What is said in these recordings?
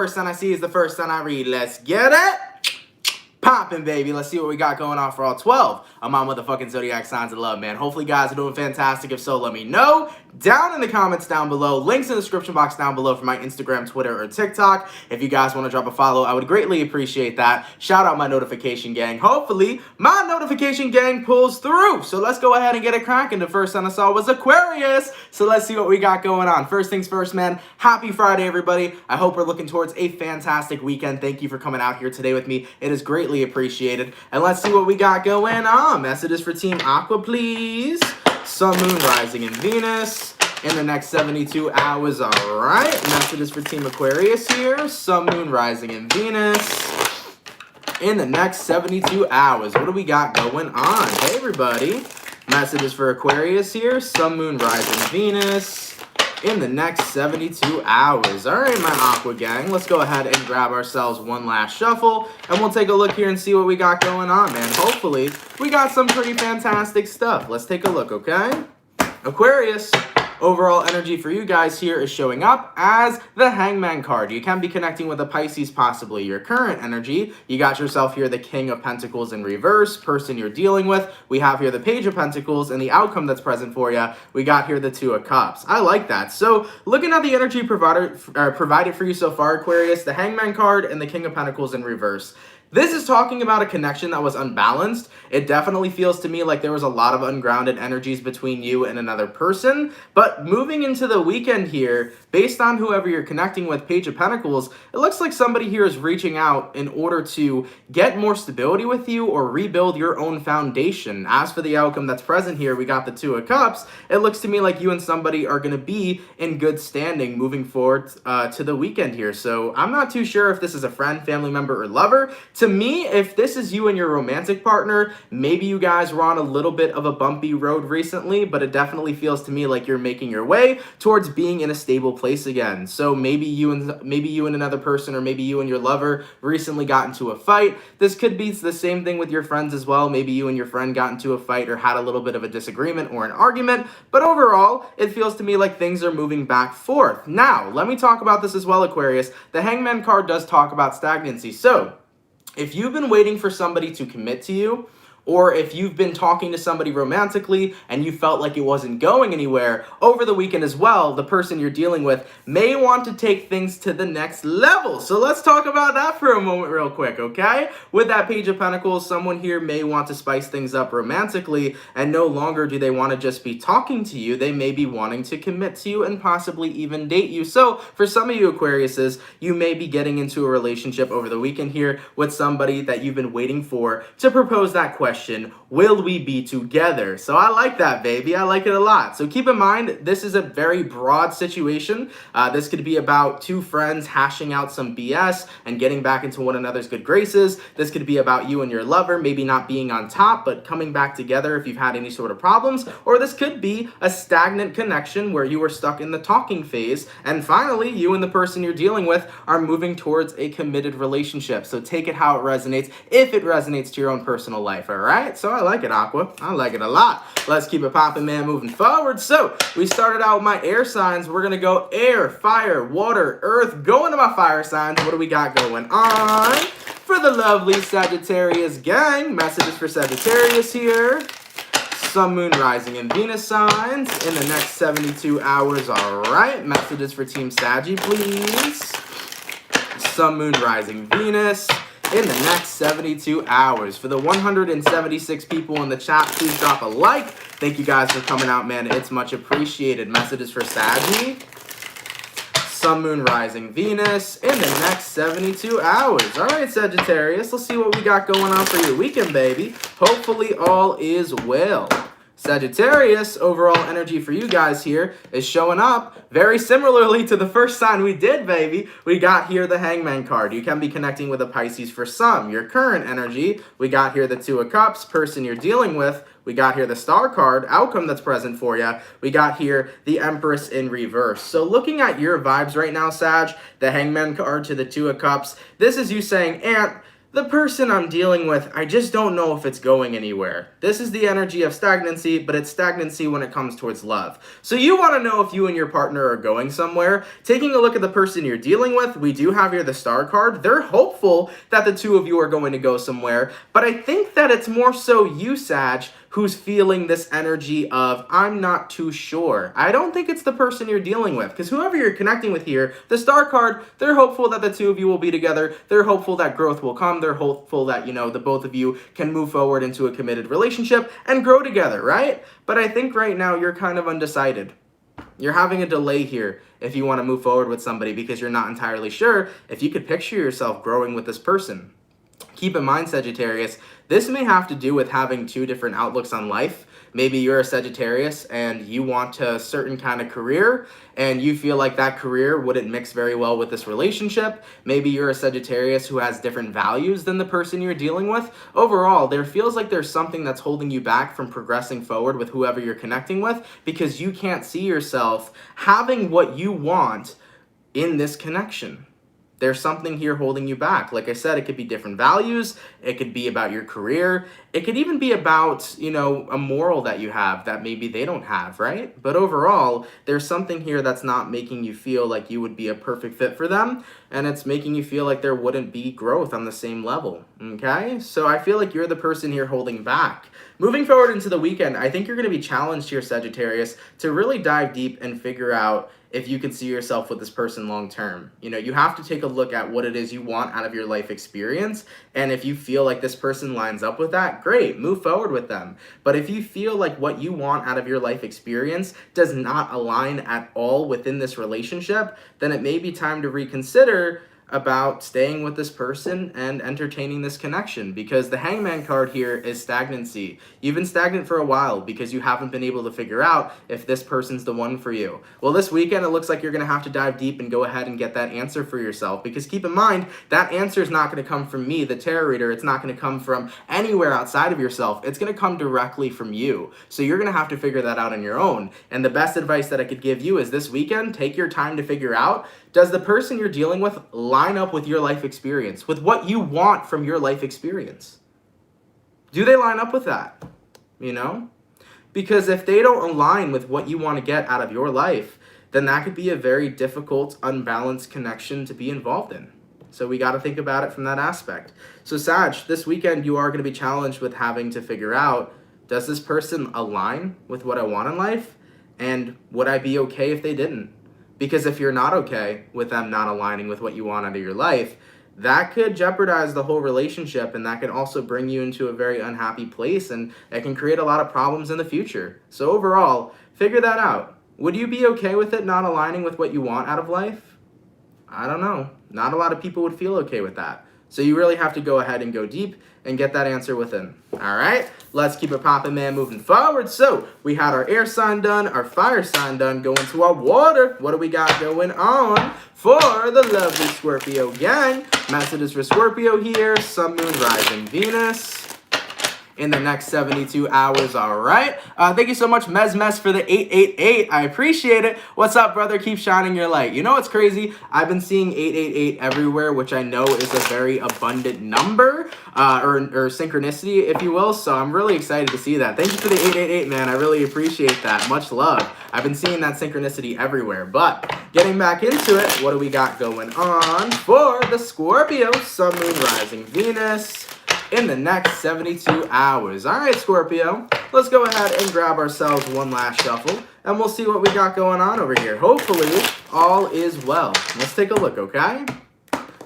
First sign I see is the first sign I read. Let's get it poppin', baby. Let's see what we got going on for all 12 of my motherfucking zodiac signs of love, man. Hopefully, you guys are doing fantastic. If so, let me know down in the comments down below. Links in the description box down below for my Instagram, Twitter, or TikTok. If you guys want to drop a follow, I would greatly appreciate that. Shout out my notification gang. Hopefully, my notification gang pulls through. So let's go ahead and get it cracking. The first sign I saw was Aquarius. So let's see what we got going on. First things first, man. Happy Friday, everybody. I hope we're looking towards a fantastic weekend. Thank you for coming out here today with me. It is greatly appreciated. And let's see what we got going on. Messages for Team Aqua, please. Sun, Moon, Rising, and Venus in the next 72 hours. All right. Messages for Team Aquarius here. Sun, Moon, Rising, and Venus in the next 72 hours. What do we got going on? Hey, everybody. Messages for Aquarius here. Sun, Moon, Rising, Venus in the next 72 hours. All right, my Aqua gang. Let's go ahead and grab ourselves one last shuffle, and we'll take a look here and see what we got going on, man. Hopefully, we got some pretty fantastic stuff. Let's take a look, okay? Aquarius. Overall energy for you guys here is showing up as the Hangman card. You can be connecting with a Pisces, possibly your current energy. You got yourself here the King of Pentacles in reverse, person you're dealing with. We have here the Page of Pentacles, and the outcome that's present for you, we got here the Two of Cups. I like that. So looking at the energy provided for you so far, Aquarius, the Hangman card and the King of Pentacles in reverse. This is talking about a connection that was unbalanced. It definitely feels to me like there was a lot of ungrounded energies between you and another person. But moving into the weekend here, based on whoever you're connecting with, Page of Pentacles, it looks like somebody here is reaching out in order to get more stability with you or rebuild your own foundation. As for the outcome that's present here, we got the Two of Cups. It looks to me like you and somebody are going to be in good standing moving forward to the weekend here. So I'm not too sure if this is a friend, family member, or lover. To me, if this is you and your romantic partner, maybe you guys were on a little bit of a bumpy road recently, but it definitely feels to me like you're making your way towards being in a stable place again. So maybe you and another person, or maybe you and your lover recently got into a fight. This could be the same thing with your friends as well. Maybe you and your friend got into a fight or had a little bit of a disagreement or an argument, but overall, it feels to me like things are moving back forth. Now, let me talk about this as well, Aquarius. The Hangman card does talk about stagnancy. So if you've been waiting for somebody to commit to you, or if you've been talking to somebody romantically and you felt like it wasn't going anywhere, over the weekend as well, the person you're dealing with may want to take things to the next level. So let's talk about that for a moment real quick, okay? With that Page of Pentacles, someone here may want to spice things up romantically, and no longer do they want to just be talking to you. They may be wanting to commit to you and possibly even date you. So for some of you Aquariuses, you may be getting into a relationship over the weekend here with somebody that you've been waiting for to propose that question. Will we be together? So I like that, baby. I like it a lot. So keep in mind, this is a very broad situation. This could be about two friends hashing out some BS and getting back into one another's good graces. This could be about you and your lover maybe not being on top, but coming back together if you've had any sort of problems. Or this could be a stagnant connection where you were stuck in the talking phase, and finally, you and the person you're dealing with are moving towards a committed relationship. So take it how it resonates, if it resonates to your own personal life, all right? So I like it, Aqua. I like it a lot. Let's keep it popping, man, moving forward. So we started out with my air signs. We're going to go air, fire, water, earth. Going to my fire signs. What do we got going on? For the lovely Sagittarius gang, messages for Sagittarius here. Sun, Moon, Rising, and Venus signs in the next 72 hours. All right. Messages for Team Saggy, please. Sun, Moon, Rising, Venus in the next 72 hours. For the 176 people in the chat, please drop a like. Thank you guys for coming out, man. It's much appreciated. Messages for Saggy. Sun, Moon, Rising, Venus in the next 72 hours. All right, Sagittarius, let's see what we got going on for your weekend, baby. Hopefully all is well. Sagittarius, overall energy for you guys here is showing up very similarly to the first sign we did, baby. We got here the Hangman card. You can be connecting with a Pisces for some. Your current energy, we got here the Two of Cups, person you're dealing with. We got here the Star card, outcome that's present for you. We got here the Empress in reverse. So looking at your vibes right now, Sag, the Hangman card to the Two of Cups, this is you saying, Aunt, The person I'm dealing with, I just don't know if it's going anywhere. This is the energy of stagnancy, but it's stagnancy when it comes towards love. So you want to know if you and your partner are going somewhere. Taking a look at the person you're dealing with, we do have here the Star card. They're hopeful that the two of you are going to go somewhere, but I think that it's more so you, Sag, who's feeling this energy of, I'm not too sure. I don't think it's the person you're dealing with, because whoever you're connecting with here, the Star card, they're hopeful that the two of you will be together. They're hopeful that growth will come. They're hopeful that, the both of you can move forward into a committed relationship and grow together, right? But I think right now you're kind of undecided. You're having a delay here if you want to move forward with somebody because you're not entirely sure if you could picture yourself growing with this person. Keep in mind, Sagittarius, this may have to do with having two different outlooks on life. Maybe you're a Sagittarius and you want a certain kind of career and you feel like that career wouldn't mix very well with this relationship. Maybe you're a Sagittarius who has different values than the person you're dealing with. Overall, there feels like there's something that's holding you back from progressing forward with whoever you're connecting with because you can't see yourself having what you want in this connection. There's something here holding you back. Like I said, it could be different values. It could be about your career. It could even be about, a moral that you have that maybe they don't have, right? But overall, there's something here that's not making you feel like you would be a perfect fit for them. And it's making you feel like there wouldn't be growth on the same level, okay? So I feel like you're the person here holding back. Moving forward into the weekend, I think you're going to be challenged here, Sagittarius, to really dive deep and figure out if you can see yourself with this person long term. You have to take a look at what it is you want out of your life experience. And if you feel like this person lines up with that, great, move forward with them. But if you feel like what you want out of your life experience does not align at all within this relationship, then it may be time to reconsider about staying with this person and entertaining this connection, because the Hangman card here is stagnancy. You've been stagnant for a while because you haven't been able to figure out if this person's the one for you. Well, this weekend it looks like you're going to have to dive deep and go ahead and get that answer for yourself, because keep in mind that answer is not going to come from me, the tarot reader. It's not going to come from anywhere outside of yourself. It's going to come directly from you. So you're going to have to figure that out on your own. And the best advice that I could give you is this weekend, take your time to figure out, does the person you're dealing with line up with your life experience, with what you want from your life experience? Do they line up with that? Because if they don't align with what you want to get out of your life, then that could be a very difficult, unbalanced connection to be involved in. So we got to think about it from that aspect. So Sag, this weekend you are going to be challenged with having to figure out, does this person align with what I want in life? And would I be okay if they didn't? Because if you're not okay with them not aligning with what you want out of your life, that could jeopardize the whole relationship, and that can also bring you into a very unhappy place, and it can create a lot of problems in the future. So overall, figure that out. Would you be okay with it not aligning with what you want out of life? I don't know. Not a lot of people would feel okay with that. So you really have to go ahead and go deep and get that answer within. All right, let's keep it poppin', man, moving forward. So we had our air sign done, our fire sign done, going to our water. What do we got going on for the lovely Scorpio gang? Messages for Scorpio here, Sun, Moon, Rising, Venus in the next 72 hours, all right? Thank you so much, Mez for the 888. I appreciate it. What's up, brother? Keep shining your light. You know what's crazy? I've been seeing 888 everywhere, which I know is a very abundant number, or synchronicity, if you will, so I'm really excited to see that. Thank you for the 888, man. I really appreciate that. Much love. I've been seeing that synchronicity everywhere, but getting back into it, what do we got going on for the Scorpio, Sun, Moon, Rising, Venus in the next 72 hours. All right, Scorpio, let's go ahead and grab ourselves one last shuffle, and we'll see what we got going on over here. Hopefully, all is well. Let's take a look, okay?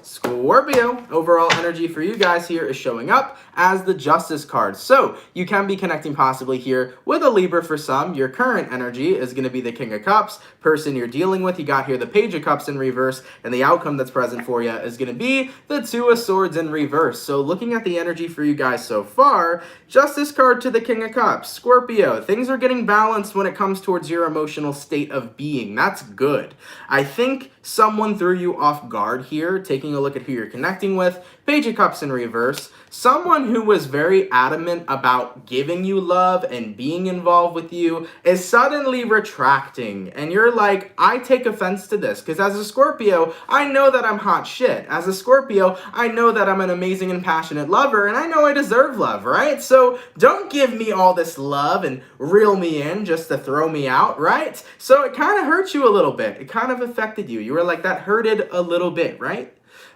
Scorpio, overall energy for you guys here is showing up as the Justice card. So you can be connecting possibly here with a Libra for some. Your current energy is going to be the King of Cups. Person you're dealing with, you got here the Page of Cups in reverse, and the outcome that's present for you is going to be the Two of Swords in reverse. So looking at the energy for you guys so far, Justice card to the King of Cups. Scorpio, things are getting balanced when it comes towards your emotional state of being. That's good. I think someone threw you off guard here, taking a look at who you're connecting with. Page of Cups in reverse. Someone who was very adamant about giving you love and being involved with you is suddenly retracting. And you're like, I take offense to this, because as a Scorpio, I know that I'm hot shit. As a Scorpio, I know that I'm an amazing and passionate lover, and I know I deserve love, right? So don't give me all this love and reel me in just to throw me out, right? So it kind of hurt you a little bit. It kind of affected you. You were like, that hurted a little bit, right?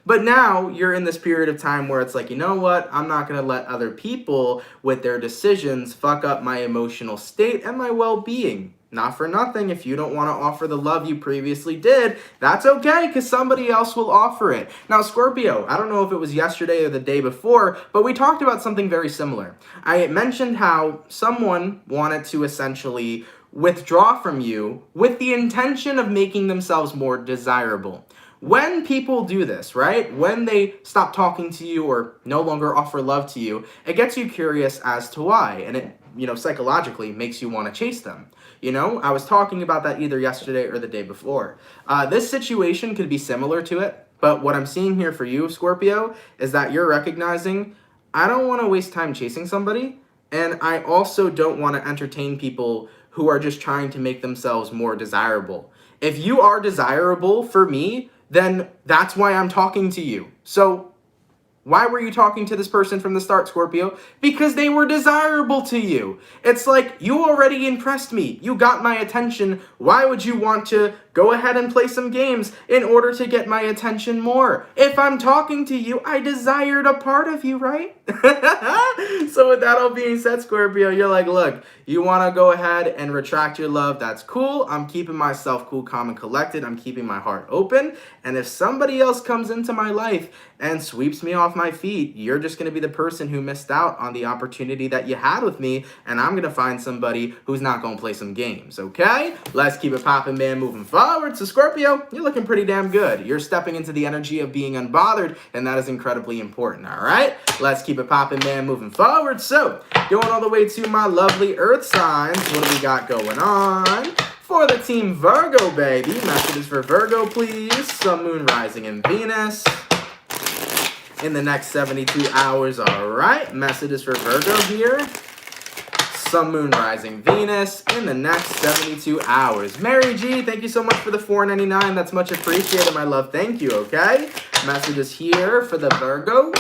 But now you're in this period of time where it's like, you know what? I'm not going to let other people with their decisions fuck up my emotional state and my well-being. Not for nothing, if you don't want to offer the love you previously did, that's okay, because somebody else will offer it. Now, Scorpio, I don't know if it was yesterday or the day before, but we talked about something very similar. I mentioned how someone wanted to essentially withdraw from you with the intention of making themselves more desirable. When people do this, right, when they stop talking to you or no longer offer love to you, it gets you curious as to why, and it, psychologically makes you want to chase them. I was talking about that either yesterday or the day before. This situation could be similar to it, but what I'm seeing here for you, Scorpio, is that you're recognizing, I don't want to waste time chasing somebody, and I also don't want to entertain people who are just trying to make themselves more desirable. If you are desirable for me, then that's why I'm talking to you. So why were you talking to this person from the start, Scorpio? Because they were desirable to you. It's like, you already impressed me. You got my attention. Why would you want to go ahead and play some games in order to get my attention more? If I'm talking to you, I desired a part of you, right? So with that all being said, Scorpio, you're like, look, you want to go ahead and retract your love. That's cool. I'm keeping myself cool, calm, and collected. I'm keeping my heart open. And if somebody else comes into my life and sweeps me off my feet, you're just going to be the person who missed out on the opportunity that you had with me, and I'm going to find somebody who's not going to play some games, okay? Let's keep it poppin', man, moving forward. So Scorpio, you're looking pretty damn good. You're stepping into the energy of being unbothered, and that is incredibly important, all right? Let's keep it poppin', man, moving forward. So going all the way to my lovely earth signs, what do we got going on? For the team Virgo, baby. Messages for Virgo, please. Sun, Moon, Rising, and Venus in the next 72 hours. All right. Messages for Virgo here. Sun, Moon, Rising, Venus in the next 72 hours. Mary G, thank you so much for the $4.99. That's much appreciated, my love. Thank you, okay? Messages here for the Virgo.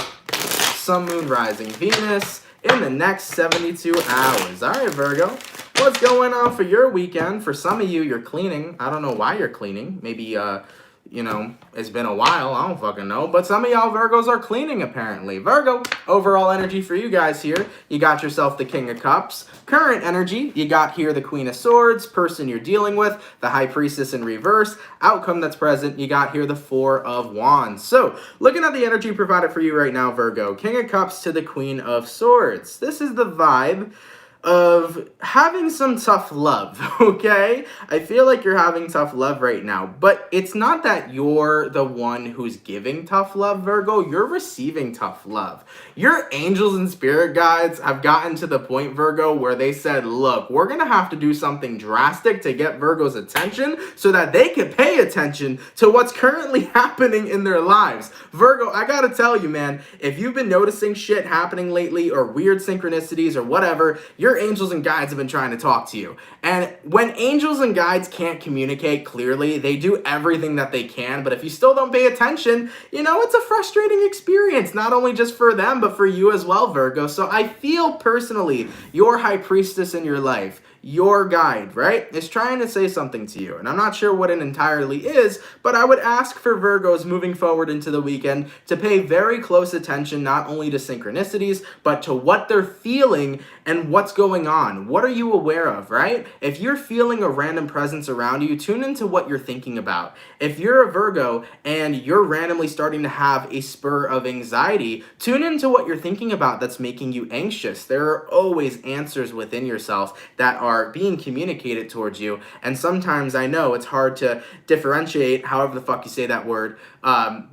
Sun, Moon, Rising, Venus in the next 72 hours. All right, Virgo. What's going on for your weekend? For some of you, you're cleaning. I don't know why you're cleaning. Maybe, it's been a while. I don't fucking know. But some of y'all Virgos are cleaning, apparently. Virgo, overall energy for you guys here. You got yourself the King of Cups. Current energy, you got here the Queen of Swords. Person you're dealing with, the High Priestess in reverse. Outcome that's present, you got here the Four of Wands. So, looking at the energy provided for you right now, Virgo. King of Cups to the Queen of Swords. This is the vibe of having some tough love, okay? I feel like you're having tough love right now, but it's not that you're the one who's giving tough love, Virgo. You're receiving tough love. Your angels and spirit guides have gotten to the point, Virgo, where they said, look, we're gonna have to do something drastic to get Virgo's attention so that they can pay attention to what's currently happening in their lives. Virgo, I gotta tell you, man, if you've been noticing shit happening lately or weird synchronicities or whatever, your angels and guides have been trying to talk to you. And when angels and guides can't communicate clearly, they do everything that they can, but if you still don't pay attention, it's a frustrating experience, not only just for them, but for you as well, Virgo. So I feel personally, your High Priestess in your life, your guide, right, is trying to say something to you. And I'm not sure what it entirely is, but I would ask for Virgos moving forward into the weekend to pay very close attention, not only to synchronicities, but to what they're feeling and what's going on. What are you aware of, right? If you're feeling a random presence around you, tune into what you're thinking about. If you're a Virgo and you're randomly starting to have a spur of anxiety, tune into what you're thinking about that's making you anxious. There are always answers within yourself that are are being communicated towards you. And sometimes I know it's hard to differentiate, however the fuck you say that word,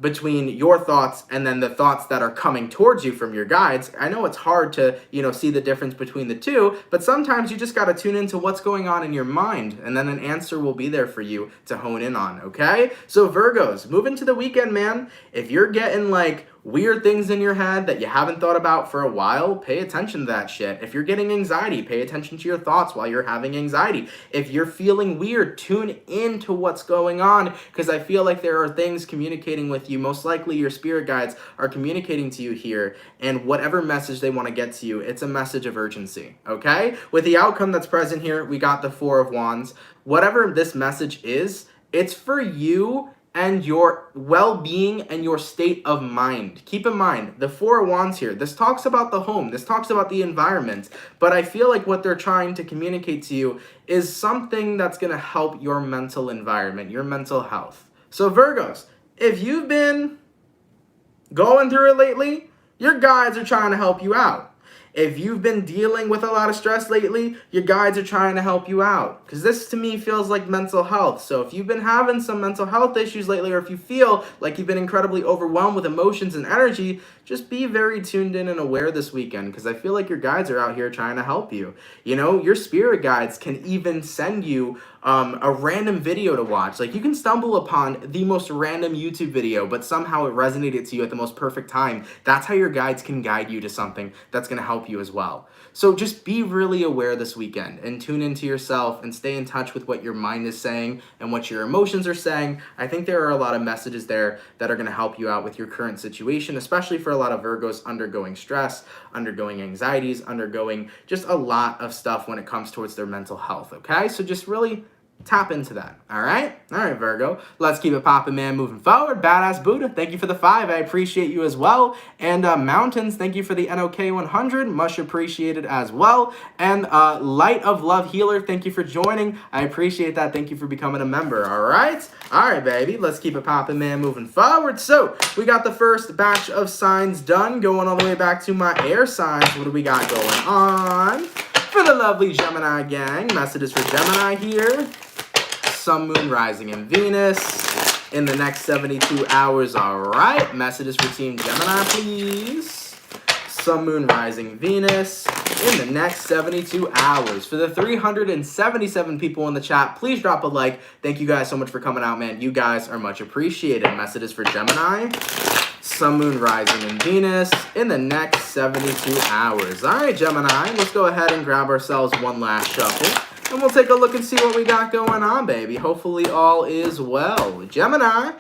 between your thoughts and then the thoughts that are coming towards you from your guides. I know it's hard to, see the difference between the two, but sometimes you just got to tune into what's going on in your mind, and then an answer will be there for you to hone in on, okay? So Virgos, move into the weekend, man. If you're getting like weird things in your head that you haven't thought about for a while, pay attention to that shit. If you're getting anxiety, pay attention to your thoughts while you're having anxiety. If you're feeling weird, tune into what's going on, because I feel like there are things communicating with you. Most likely your spirit guides are communicating to you here, and whatever message they want to get to you, it's a message of urgency, okay? With the outcome that's present here, we got the Four of Wands. Whatever this message is, it's for you and your well-being and your state of mind. Keep in mind, the Four of Wands here, this talks about the home, this talks about the environment, but I feel like what they're trying to communicate to you is something that's gonna help your mental environment, your mental health. So Virgos, if you've been going through it lately, your guides are trying to help you out. If you've been dealing with a lot of stress lately, your guides are trying to help you out. Because this to me feels like mental health. So if you've been having some mental health issues lately, or if you feel like you've been incredibly overwhelmed with emotions and energy, just be very tuned in and aware this weekend, because I feel like your guides are out here trying to help you. Your spirit guides can even send you a random video to watch. Like, you can stumble upon the most random YouTube video, but somehow it resonated to you at the most perfect time. That's how your guides can guide you to something that's going to help you as well. So just be really aware this weekend and tune into yourself and stay in touch with what your mind is saying and what your emotions are saying. I think there are a lot of messages there that are going to help you out with your current situation, especially for a lot of Virgos undergoing stress, undergoing anxieties, undergoing just a lot of stuff when it comes towards their mental health, okay? So just really tap into that, all right? All right, Virgo. Let's keep it poppin', man, moving forward. Badass Buddha, thank you for the 5. I appreciate you as well. And Mountains, thank you for the NOK 100. Much appreciated as well. And Light of Love Healer, thank you for joining. I appreciate that. Thank you for becoming a member, all right? All right, baby. Let's keep it poppin', man, moving forward. So we got the first batch of signs done, going all the way back to my air signs. What do we got going on? For the lovely Gemini gang, messages for Gemini here. Sun, Moon, Rising, and Venus in the next 72 hours. All right. Messages for Team Gemini, please. Sun, Moon, Rising, Venus in the next 72 hours. For the 377 people in the chat, please drop a like. Thank you guys so much for coming out, man. You guys are much appreciated. Messages for Gemini. Sun, Moon, Rising, and Venus in the next 72 hours. All right, Gemini, let's go ahead and grab ourselves one last shuffle. And we'll take a look and see what we got going on, baby. Hopefully all is well. Gemini,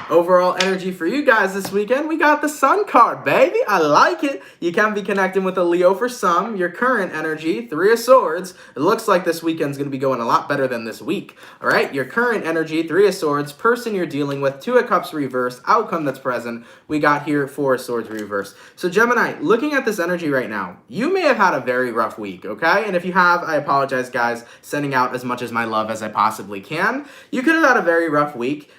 overall energy for you guys this weekend, we got the Sun card, baby. I like it. You can be connecting with a Leo for some. Your current energy, 3 of Swords. It looks like this weekend's going to be going a lot better than this week. All right, your current energy, 3 of Swords. Person you're dealing with, 2 of Cups reversed. Outcome that's present. We got here 4 of Swords reversed. So Gemini, looking at this energy right now, you may have had a very rough week, okay? And if you have, I apologize, guys. Sending out as much as my love as I possibly can. You could have had a very rough week.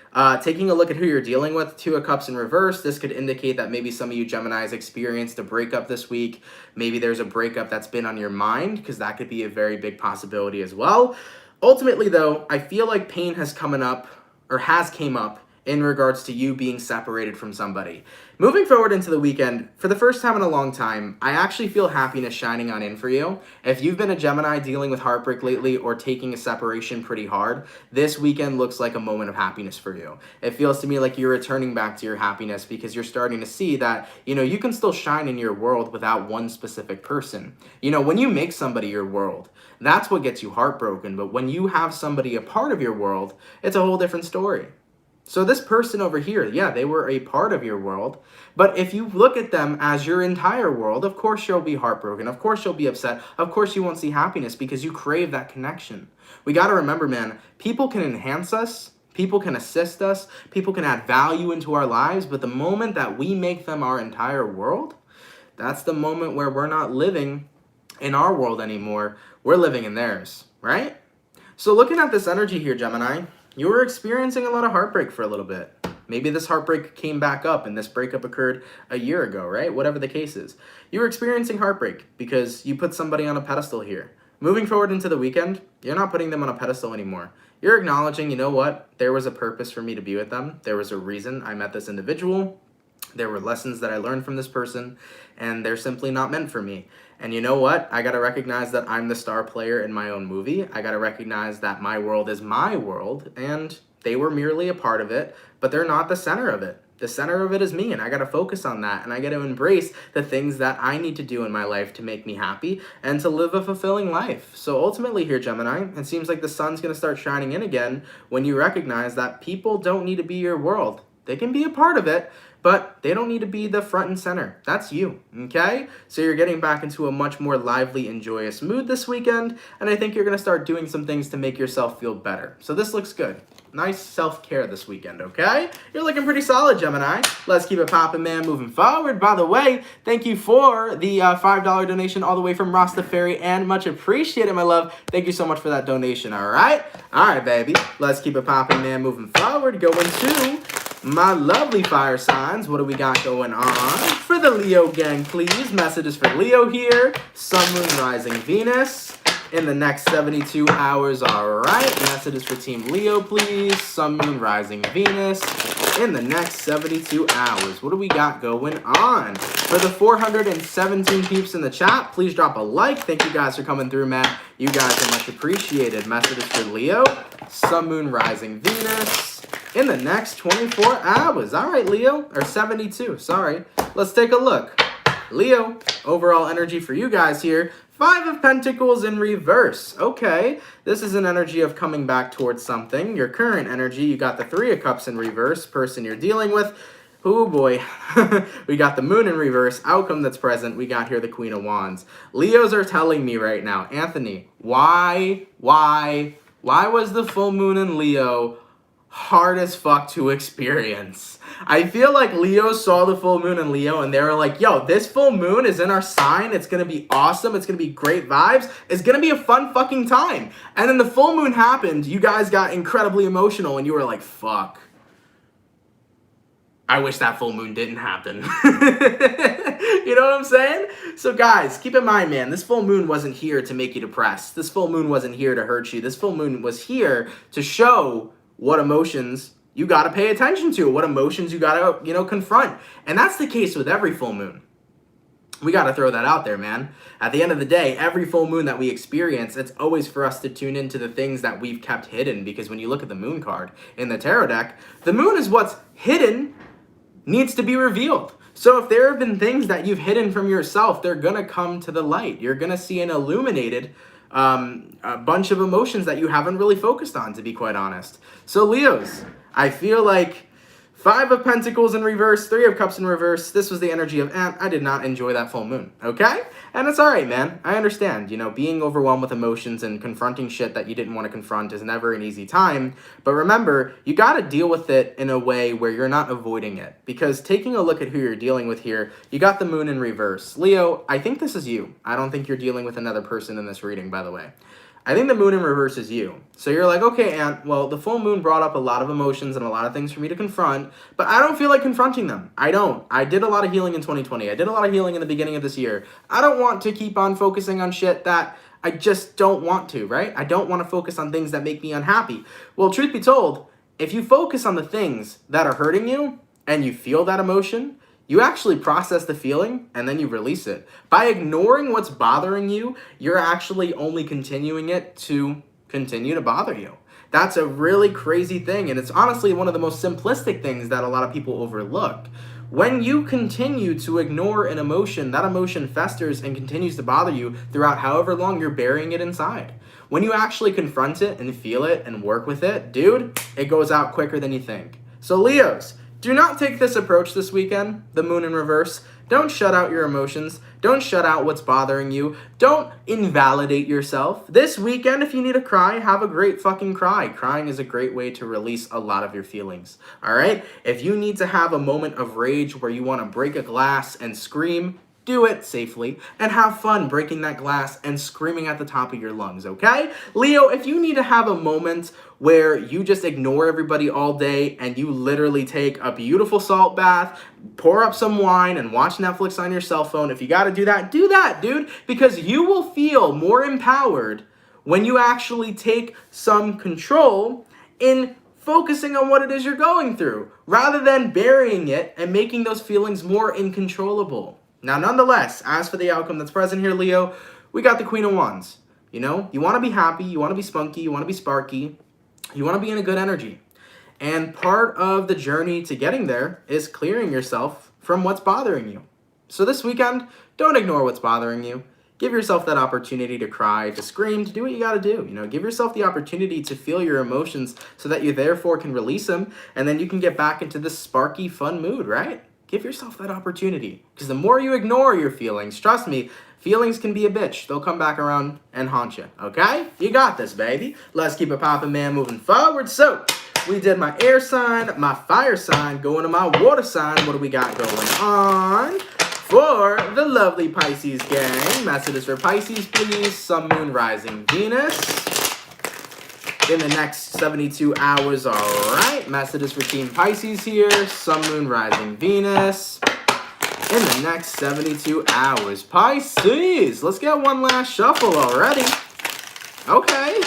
Taking a look at who you're dealing with, 2 of Cups in reverse, this could indicate that maybe some of you Geminis experienced a breakup this week. Maybe there's a breakup that's been on your mind, because that could be a very big possibility as well. Ultimately, though, I feel like pain has came up in regards to you being separated from somebody. Moving forward into the weekend, for the first time in a long time, I actually feel happiness shining on in for you. If you've been a Gemini dealing with heartbreak lately or taking a separation pretty hard, this weekend looks like a moment of happiness for you. It feels to me like you're returning back to your happiness, because you're starting to see that, you can still shine in your world without one specific person. When you make somebody your world, that's what gets you heartbroken. But when you have somebody a part of your world, it's a whole different story. So this person over here, yeah, they were a part of your world. But if you look at them as your entire world, of course you'll be heartbroken. Of course you'll be upset. Of course you won't see happiness, because you crave that connection. We got to remember, man, people can enhance us. People can assist us. People can add value into our lives. But the moment that we make them our entire world, that's the moment where we're not living in our world anymore. We're living in theirs, right? So looking at this energy here, Gemini, you were experiencing a lot of heartbreak for a little bit. Maybe this heartbreak came back up and this breakup occurred a year ago, right? Whatever the case is. You were experiencing heartbreak because you put somebody on a pedestal here. moving forward into the weekend, you're not putting them on a pedestal anymore. You're acknowledging, you know what? There was a purpose for me to be with them. There was a reason I met this individual. There were lessons that I learned from this person, and they're simply not meant for me. And you know what? I gotta recognize that I'm the star player in my own movie. I gotta recognize that my world is my world, and they were merely a part of it, but they're not the center of it. The center of it is me, and I gotta focus on that, and I gotta embrace the things that I need to do in my life to make me happy and to live a fulfilling life. So ultimately here, Gemini, it seems like the sun's gonna start shining in again when you recognize that people don't need to be your world. They can be a part of it, but they don't need to be the front and center. That's you, okay? So you're getting back into a much more lively and joyous mood this weekend, and I think you're gonna start doing some things to make yourself feel better. So this looks good. Nice self-care this weekend, okay? You're looking pretty solid, Gemini. Let's keep it poppin', man, moving forward. By the way, thank you for the $5 donation all the way from Rastafari, and much appreciated, my love. Thank you so much for that donation, all right? All right, baby. Let's keep it poppin', man, moving forward. Going to my lovely fire signs. What do we got going on? For the Leo gang, please. Messages for Leo here. Sun, Moon, Rising, Venus. In the next 72 hours, all right. Messages for Team Leo, please. Sun, Moon, Rising, Venus. In the next 72 hours. What do we got going on? For the 417 peeps in the chat, please drop a like. Thank you guys for coming through, man. You guys are much appreciated. Messages for Leo. Sun, Moon, Rising, Venus. In the next 24 hours. All right, Leo. Or 72, sorry. Let's take a look. Leo, overall energy for you guys here. 5 of Pentacles in reverse. Okay, this is an energy of coming back towards something. Your current energy, you got the 3 of Cups in reverse, person you're dealing with. Oh boy, we got the Moon in reverse, outcome that's present. We got here the Queen of Wands. Leos are telling me right now, Anthony, why was the full moon in Leo hard as fuck to experience? I feel like Leo saw the full moon in Leo and they were like, yo, this full moon is in our sign. It's going to be awesome. It's going to be great vibes. It's going to be a fun fucking time. And then the full moon happened. You guys got incredibly emotional and you were like, fuck. I wish that full moon didn't happen. You know what I'm saying? So guys, keep in mind, man, this full moon wasn't here to make you depressed. This full moon wasn't here to hurt you. This full moon was here to show what emotions you got to pay attention to, what emotions you got to, confront. And that's the case with every full moon. We got to throw that out there, man. At the end of the day, every full moon that we experience, it's always for us to tune into the things that we've kept hidden, because when you look at the moon card in the tarot deck, the moon is what's hidden needs to be revealed. So if there have been things that you've hidden from yourself, they're going to come to the light. You're going to see an illuminated a bunch of emotions that you haven't really focused on, to be quite honest. So Leos, I feel like 5 of Pentacles in reverse, 3 of Cups in reverse. This was the energy of, I did not enjoy that full moon, okay? And it's all right, man. I understand, being overwhelmed with emotions and confronting shit that you didn't want to confront is never an easy time. But remember, you got to deal with it in a way where you're not avoiding it. Because taking a look at who you're dealing with here, you got the moon in reverse. Leo, I think this is you. I don't think you're dealing with another person in this reading, by the way. I think the moon in reverse is you. So you're like, okay, Ant, well, the full moon brought up a lot of emotions and a lot of things for me to confront, but I don't feel like confronting them. I don't. I did a lot of healing in 2020. I did a lot of healing in the beginning of this year. I don't want to keep on focusing on shit that I just don't want to, right? I don't want to focus on things that make me unhappy. Well, truth be told, if you focus on the things that are hurting you and you feel that emotion, you actually process the feeling and then you release it. By ignoring what's bothering you, you're actually only continuing it to continue to bother you. That's a really crazy thing, and it's honestly one of the most simplistic things that a lot of people overlook. When you continue to ignore an emotion, that emotion festers and continues to bother you throughout however long you're burying it inside. When you actually confront it and feel it and work with it, dude, it goes out quicker than you think. So Leos, do not take this approach this weekend, the moon in reverse. Don't shut out your emotions. Don't shut out what's bothering you. Don't invalidate yourself. This weekend, if you need to cry, have a great fucking cry. Crying is a great way to release a lot of your feelings, all right? If you need to have a moment of rage where you want to break a glass and scream, do it safely, and have fun breaking that glass and screaming at the top of your lungs, okay? Leo, if you need to have a moment where you just ignore everybody all day and you literally take a beautiful salt bath, pour up some wine, and watch Netflix on your cell phone, if you gotta do that, dude, because you will feel more empowered when you actually take some control in focusing on what it is you're going through, rather than burying it and making those feelings more uncontrollable. Now, nonetheless, as for the outcome that's present here, Leo, we got the Queen of Wands. You know, you want to be happy, you want to be spunky, you want to be sparky, you want to be in a good energy. And part of the journey to getting there is clearing yourself from what's bothering you. So this weekend, don't ignore what's bothering you. Give yourself that opportunity to cry, to scream, to do what you gotta do. You know, give yourself the opportunity to feel your emotions so that you therefore can release them, and then you can get back into this sparky, fun mood, right? Give yourself that opportunity, because the more you ignore your feelings, trust me, feelings can be a bitch. They'll come back around and haunt you, okay? You got this, baby. Let's keep it poppin', man, moving forward. So, we did my air sign, my fire sign, going to my water sign. What do we got going on? For the lovely Pisces gang, messages for Pisces, please. Sun, Moon, Rising, Venus. In the next 72 hours, all right. Messages for Team Pisces here. Sun, Moon, Rising, Venus. In the next 72 hours, Pisces. Let's get one last shuffle already. Okay.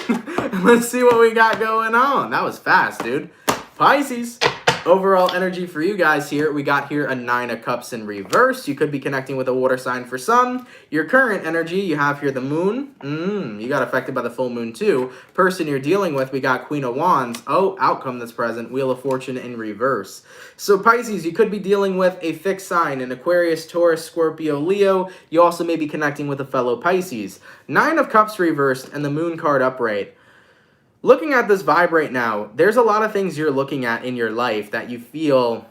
Let's see what we got going on. That was fast, dude. Pisces. Overall energy for you guys here, we got here a 9 of Cups in reverse. You could be connecting with a water sign for some. Your current energy, you have here the Moon. You got affected by the full moon too. Person you're dealing with, we got Queen of Wands. Oh, outcome that's present, Wheel of Fortune in reverse. So Pisces, you could be dealing with a fixed sign, an Aquarius, Taurus, Scorpio, Leo. You also may be connecting with a fellow Pisces. 9 of Cups reversed and the Moon card upright. Looking at this vibe right now, there's a lot of things you're looking at in your life that you feel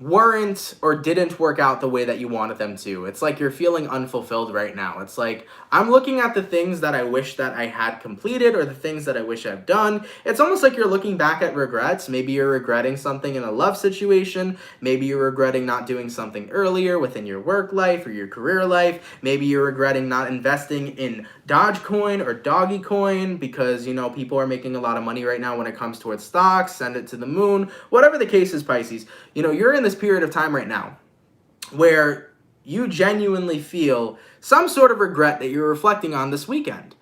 weren't or didn't work out the way that you wanted them to. It's like you're feeling unfulfilled right now. It's like, I'm looking at the things that I wish that I had completed or the things that I wish I've done. It's almost like you're looking back at regrets. Maybe you're regretting something in a love situation. Maybe you're regretting not doing something earlier within your work life or your career life. Maybe you're regretting not investing in Dogecoin or Doggy Coin because, you know, people are making a lot of money right now when it comes towards stocks. Send it to the moon. Whatever the case is, Pisces, you know, you're in this period of time right now where you genuinely feel some sort of regret that you're reflecting on this weekend.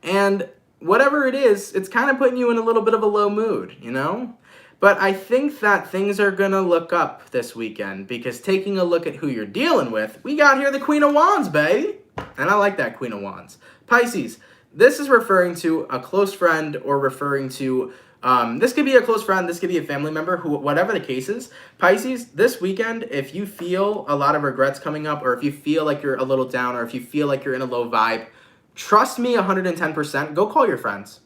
And whatever it is, it's kind of putting you in a little bit of a low mood, you know? But I think that things are going to look up this weekend because taking a look at who you're dealing with, we got here the Queen of Wands, baby. And I like that Queen of Wands. Pisces, this is referring to a close friend or referring to this could be a close friend, this could be a family member, who, whatever the case is. Pisces, this weekend, if you feel a lot of regrets coming up, or if you feel like you're a little down, or if you feel like you're in a low vibe, trust me 110%, go call your friends.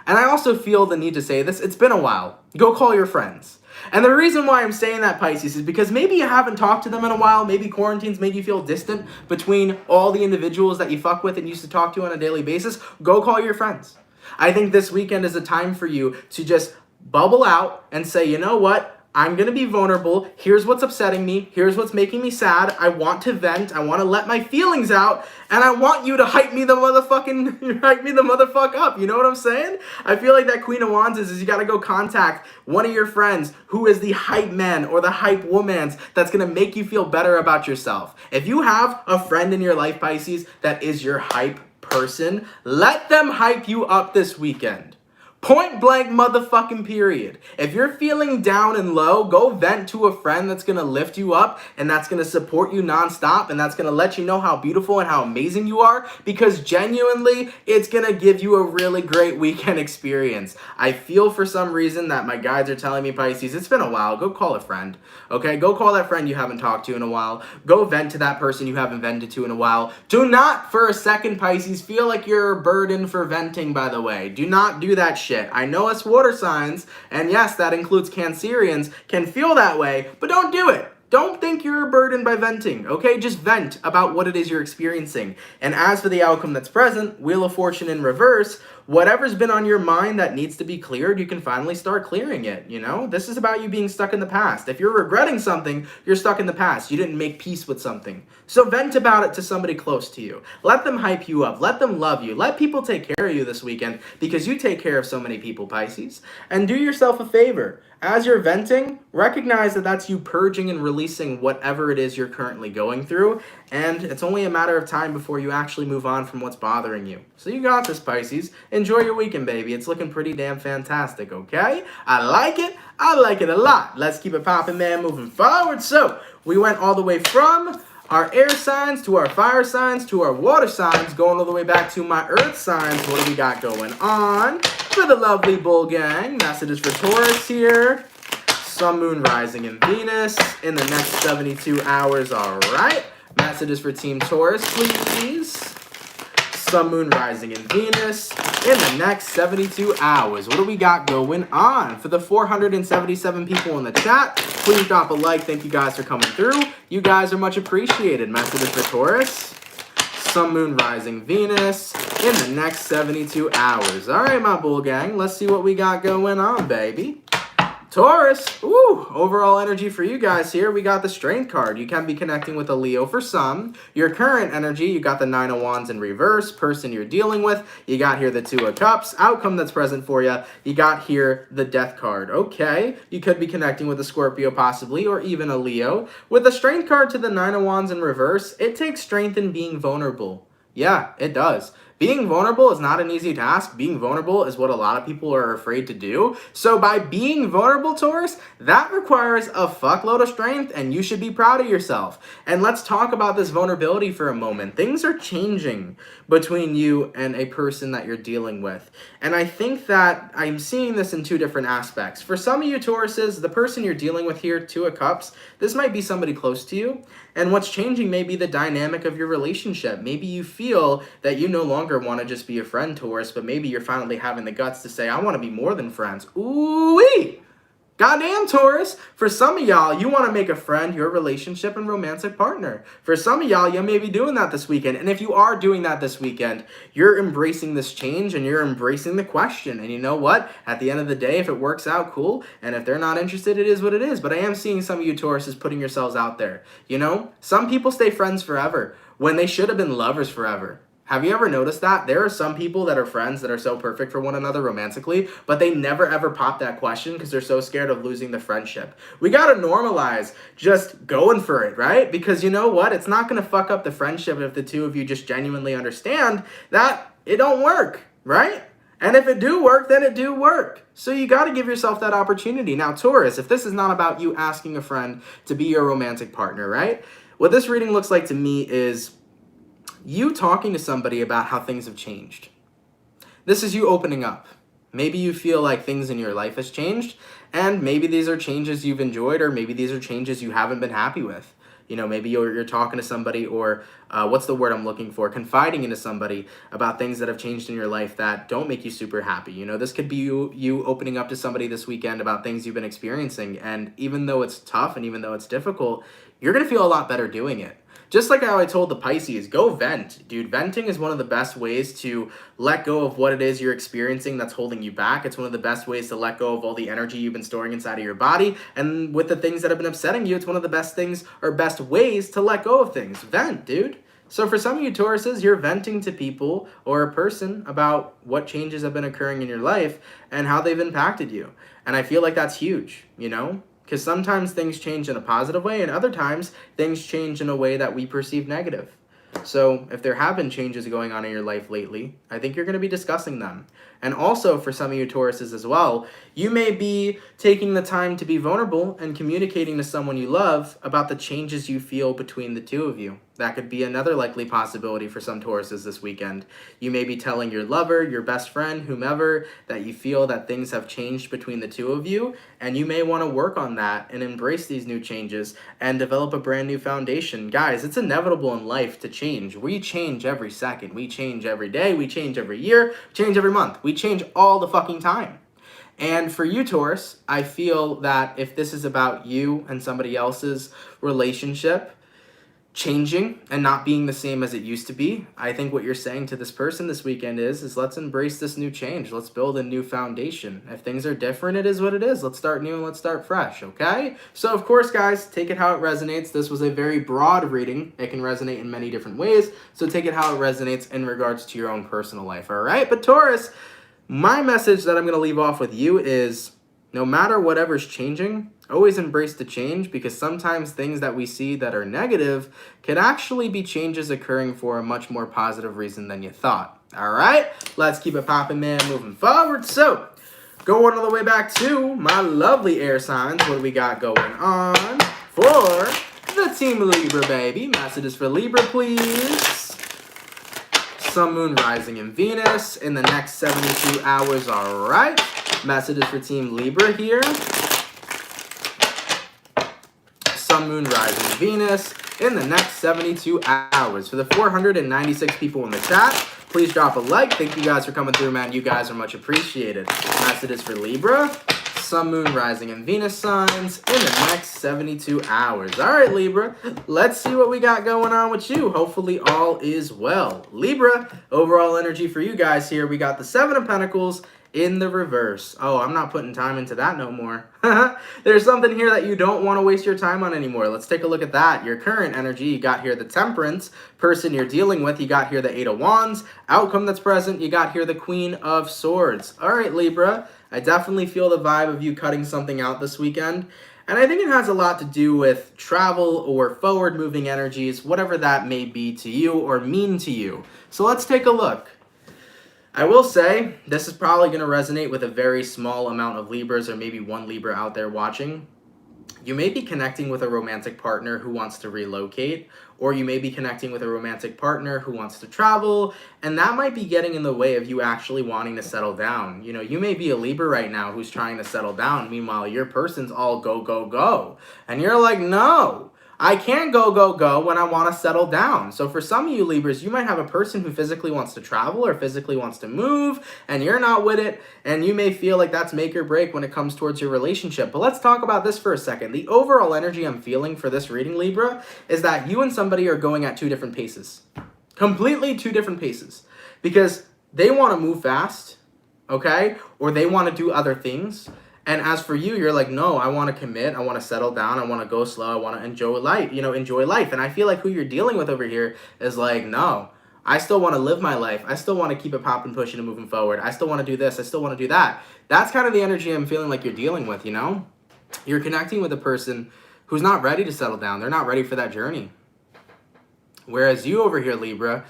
And I also feel the need to say this, it's been a while. Go call your friends. And the reason why I'm saying that, Pisces, is because maybe you haven't talked to them in a while. Maybe quarantine's made you feel distant between all the individuals that you fuck with and used to talk to on a daily basis. Go call your friends. I think this weekend is a time for you to just bubble out and say, you know what? I'm going to be vulnerable. Here's what's upsetting me. Here's what's making me sad. I want to vent. I want to let my feelings out. And I want you to hype me the motherfuck up. You know what I'm saying? I feel like that Queen of Wands is you got to go contact one of your friends who is the hype man or the hype woman that's going to make you feel better about yourself. If you have a friend in your life, Pisces, that is your hype person, let them hype you up this weekend. Point blank motherfucking period. If you're feeling down and low, go vent to a friend that's going to lift you up and that's going to support you nonstop and that's going to let you know how beautiful and how amazing you are, because genuinely it's going to give you a really great weekend experience. I feel for some reason that my guides are telling me, Pisces, it's been a while. Go call a friend. Okay, go call that friend you haven't talked to in a while. Go vent to that person you haven't vented to in a while. Do not for a second, Pisces, feel like you're a burden for venting, by the way. Do not do that shit. I know us water signs, and yes, that includes Cancerians, can feel that way, but don't do it. Don't think you're a burden by venting, okay? Just vent about what it is you're experiencing. And as for the outcome that's present, Wheel of Fortune in reverse, whatever's been on your mind that needs to be cleared, you can finally start clearing it, you know? This is about you being stuck in the past. If you're regretting something, you're stuck in the past. You didn't make peace with something. So vent about it to somebody close to you. Let them hype you up. Let them love you. Let people take care of you this weekend because you take care of so many people, Pisces. And do yourself a favor. As you're venting, recognize that that's you purging and releasing whatever it is you're currently going through, and it's only a matter of time before you actually move on from what's bothering you. So you got this, Pisces. Enjoy your weekend, baby. It's looking pretty damn fantastic, okay? I like it. I like it a lot. Let's keep it popping, man, moving forward. So we went all the way from our air signs to our fire signs to our water signs, going all the way back to my earth signs. What do we got going on? For the lovely bull gang, messages for Taurus here. Sun, Moon, Rising, and Venus in the next 72 hours, all right? Messages for Team Taurus, please. Sun, Moon, Rising, and Venus in the next 72 hours. What do we got going on? For the 477 people in the chat, please drop a like. Thank you guys for coming through. You guys are much appreciated. Messages for Taurus. Sun, Moon, Rising, Venus in the next 72 hours. All right, my bull gang, let's see what we got going on, baby. Taurus, ooh, overall energy for you guys here, we got the Strength card. You can be connecting with a Leo for some. Your current energy, you got the Nine of Wands in reverse, person you're dealing with. You got here the Two of Cups, outcome that's present for you. You got here the Death card. Okay, you could be connecting with a Scorpio possibly, or even a Leo. With the Strength card to the Nine of Wands in reverse, it takes strength in being vulnerable. Yeah, it does. Being vulnerable is not an easy task. Being vulnerable is what a lot of people are afraid to do. So by being vulnerable, Taurus, that requires a fuckload of strength, and you should be proud of yourself. And let's talk about this vulnerability for a moment. Things are changing between you and a person that you're dealing with. And I think that I'm seeing this in two different aspects. For some of you Tauruses, the person you're dealing with here, Two of Cups, this might be somebody close to you. And what's changing may be the dynamic of your relationship. Maybe you feel that you no longer want to just be a friend, Taurus, but maybe you're finally having the guts to say, I want to be more than friends. Ooh-wee! Goddamn, Taurus. For some of y'all, you want to make a friend, your relationship, and romantic partner. For some of y'all, you may be doing that this weekend. And if you are doing that this weekend, you're embracing this change and you're embracing the question. And you know what? At the end of the day, if it works out, cool. And if they're not interested, it is what it is. But I am seeing some of you Tauruses putting yourselves out there. You know, some people stay friends forever when they should have been lovers forever. Have you ever noticed that? There are some people that are friends that are so perfect for one another romantically, but they never ever pop that question because they're so scared of losing the friendship. We gotta normalize just going for it, right? Because you know what? It's not gonna fuck up the friendship if the two of you just genuinely understand that it don't work, right? And if it do work, then it do work. So you got to give yourself that opportunity. Now, Taurus, if this is not about you asking a friend to be your romantic partner, right? What this reading looks like to me is you talking to somebody about how things have changed. This is you opening up. Maybe you feel like things in your life has changed, and maybe these are changes you've enjoyed, or maybe these are changes you haven't been happy with. You know, maybe you're talking to somebody, or what's the word I'm looking for? Confiding into somebody about things that have changed in your life that don't make you super happy. You know, this could be you opening up to somebody this weekend about things you've been experiencing, and even though it's tough and even though it's difficult, you're going to feel a lot better doing it. Just like how I told the Pisces, go vent. Dude, venting is one of the best ways to let go of what it is you're experiencing that's holding you back. It's one of the best ways to let go of all the energy you've been storing inside of your body. And with the things that have been upsetting you, it's one of the best things or best ways to let go of things. Vent, dude. So for some of you Tauruses, you're venting to people or a person about what changes have been occurring in your life and how they've impacted you. And I feel like that's huge, you know? Because sometimes things change in a positive way, and other times things change in a way that we perceive negative. So if there have been changes going on in your life lately, I think you're going to be discussing them. And also for some of you Tauruses as well, you may be taking the time to be vulnerable and communicating to someone you love about the changes you feel between the two of you. That could be another likely possibility for some Tauruses this weekend. You may be telling your lover, your best friend, whomever, that you feel that things have changed between the two of you, and you may want to work on that and embrace these new changes and develop a brand new foundation. Guys, it's inevitable in life to change. We change every second. We change every day. We change every year. We change every month. We change all the fucking time. And for you, Taurus, I feel that if this is about you and somebody else's relationship, changing and not being the same as it used to be. I think what you're saying to this person this weekend is let's embrace this new change. Let's build a new foundation. If things are different, it is what it is. Let's start new and let's start fresh, okay? So of course, guys, take it how it resonates. This was a very broad reading. It can resonate in many different ways. So take it how it resonates in regards to your own personal life, all right? But Taurus, my message that I'm going to leave off with you is no matter whatever's changing, always embrace the change, because sometimes things that we see that are negative could actually be changes occurring for a much more positive reason than you thought. All right, let's keep it popping, man, moving forward. So going all the way back to my lovely air signs, what do we got going on for the team Libra, baby? Messages for Libra, please. Sun, Moon, Rising, and Venus in the next 72 hours, all right? Messages for Team Libra here. Sun, Moon, Rising, Venus in the next 72 hours. For the 496 people in the chat, please drop a like. Thank you guys for coming through, man. You guys are much appreciated. Messages for Libra. Sun, Moon, Rising, and Venus signs in the next 72 hours. All right, Libra, let's see what we got going on with you. Hopefully all is well. Libra, overall energy for you guys here. We got the Seven of Pentacles in the reverse. Oh, I'm not putting time into that no more. There's something here that you don't want to waste your time on anymore. Let's take a look at that. Your current energy, you got here the Temperance. Person you're dealing with, you got here the Eight of Wands. Outcome that's present, you got here the Queen of Swords. All right, Libra, I definitely feel the vibe of you cutting something out this weekend. And I think it has a lot to do with travel or forward-moving energies, whatever that may be to you or mean to you. So let's take a look. I will say, this is probably going to resonate with a very small amount of Libras, or maybe one Libra out there watching. You may be connecting with a romantic partner who wants to relocate, or you may be connecting with a romantic partner who wants to travel, and that might be getting in the way of you actually wanting to settle down. You know, you may be a Libra right now who's trying to settle down. Meanwhile, your person's all go, go, go. And you're like, no, I can't go, go, go when I want to settle down. So for some of you Libras, you might have a person who physically wants to travel or physically wants to move, and you're not with it, and you may feel like that's make or break when it comes towards your relationship. But let's talk about this for a second. The overall energy I'm feeling for this reading, Libra, is that you and somebody are going at two different paces. Completely two different paces. Because they want to move fast, okay? Or they want to do other things. And as for you, you're like, no, I want to commit. I want to settle down. I want to go slow. I want to enjoy life, enjoy life. And I feel like who you're dealing with over here is like, no, I still want to live my life. I still want to keep it popping, pushing, and moving forward. I still want to do this. I still want to do that. That's kind of the energy I'm feeling like you're dealing with, You're connecting with a person who's not ready to settle down. They're not ready for that journey. Whereas you over here, Libra,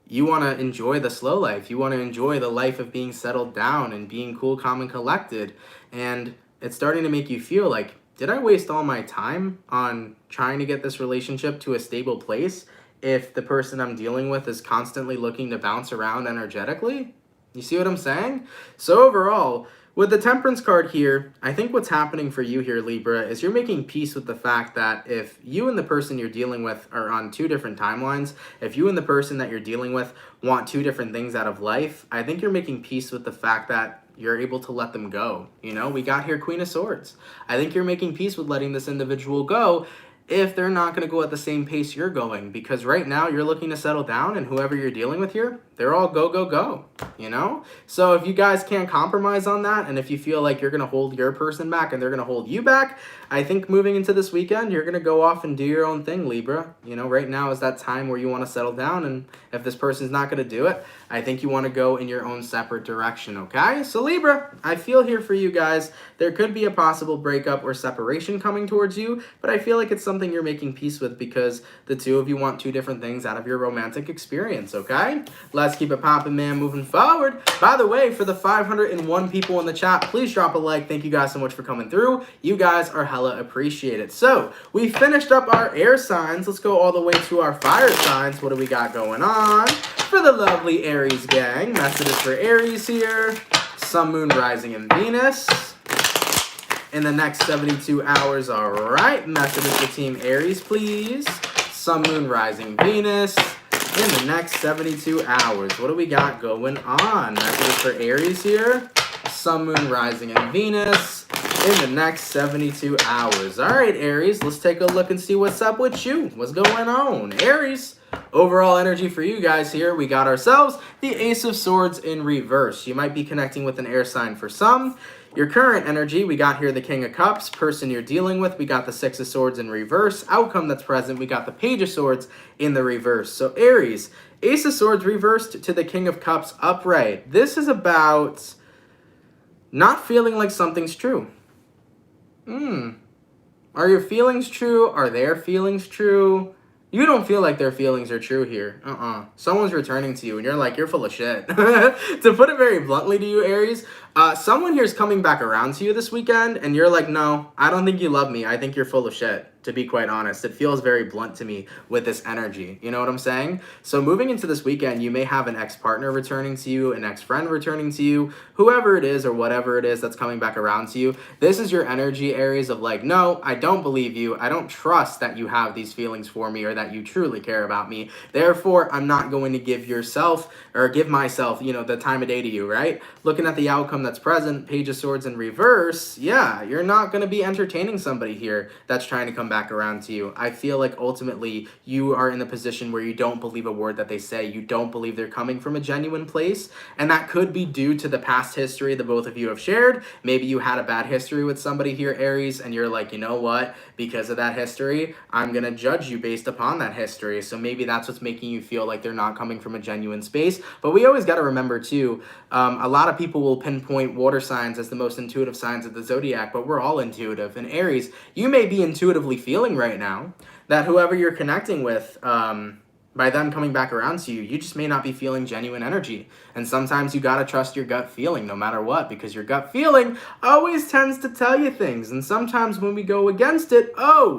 you want to enjoy the slow life. You want to enjoy the life of being settled down and being cool, calm, and collected. And it's starting to make you feel like, did I waste all my time on trying to get this relationship to a stable place if the person I'm dealing with is constantly looking to bounce around energetically? You see what I'm saying? So overall, with the Temperance card here, I think what's happening for you here, Libra, is you're making peace with the fact that if you and the person you're dealing with are on two different timelines, if you and the person that you're dealing with want two different things out of life, I think you're making peace with the fact that you're able to let them go. We got here Queen of Swords. I think you're making peace with letting this individual go if they're not going to go at the same pace you're going, because right now you're looking to settle down, and whoever you're dealing with here, they're all go, go, go, So if you guys can't compromise on that, and if you feel like you're going to hold your person back and they're going to hold you back, I think moving into this weekend, you're going to go off and do your own thing, Libra. Right now is that time where you want to settle down, and if this person's not going to do it, I think you want to go in your own separate direction, okay? So Libra, I feel here for you guys. There could be a possible breakup or separation coming towards you, but I feel like it's something you're making peace with because the two of you want two different things out of your romantic experience, okay? Let's keep it popping, man, moving forward. By the way, for the 501 people in the chat, please drop a like. Thank you guys so much for coming through. You guys are hella appreciated. So we finished up our air signs. Let's go all the way to our fire signs. What do we got going on? For the lovely Aries gang, messages for Aries here. Sun, Moon, Rising, and Venus in the next 72 hours. All right, messages for Team Aries, please. Sun, Moon, Rising, Venus in the next 72 hours. What do we got going on? Messages for Aries here. Sun, Moon, Rising, and Venus in the next 72 hours. All right, Aries, let's take a look and see what's up with you. What's going on? Aries, overall energy for you guys here, we got ourselves the Ace of Swords in reverse. You might be connecting with an air sign for some. Your current energy, we got here the King of Cups. Person you're dealing with, we got the Six of Swords in reverse. Outcome that's present, we got the Page of Swords in the reverse. So Aries, Ace of Swords reversed to the King of Cups upright. This is about not feeling like something's true. Are your feelings true? Are their feelings true? You don't feel like their feelings are true here. Someone's returning to you and you're like, you're full of shit. To put it very bluntly to you, Aries, someone here is coming back around to you this weekend and you're like, no, I don't think you love me. I think you're full of shit, to be quite honest. It feels very blunt to me with this energy. You know what I'm saying? So moving into this weekend, you may have an ex-partner returning to you, an ex-friend returning to you, whoever it is or whatever it is that's coming back around to you. This is your energy, Aries, of like, no, I don't believe you. I don't trust that you have these feelings for me or that you truly care about me. Therefore, I'm not going to give yourself or give myself, you know, the time of day to you, right? Looking at the outcome that's present, Page of Swords in reverse, yeah, you're not going to be entertaining somebody here that's trying to come back around to you. I feel like ultimately you are in the position where you don't believe a word that they say. You don't believe they're coming from a genuine place. And that could be due to the past history the both of you have shared. Maybe you had a bad history with somebody here, Aries, and you're like, you know what? Because of that history, I'm going to judge you based upon that history. So maybe that's what's making you feel like they're not coming from a genuine space. But we always got to remember too, a lot of people will pinpoint water signs as the most intuitive signs of the zodiac, but we're all intuitive. And Aries, you may be intuitively feeling right now that whoever you're connecting with, by them coming back around to you, you just may not be feeling genuine energy. And sometimes you gotta trust your gut feeling no matter what, because your gut feeling always tends to tell you things. And sometimes when we go against it,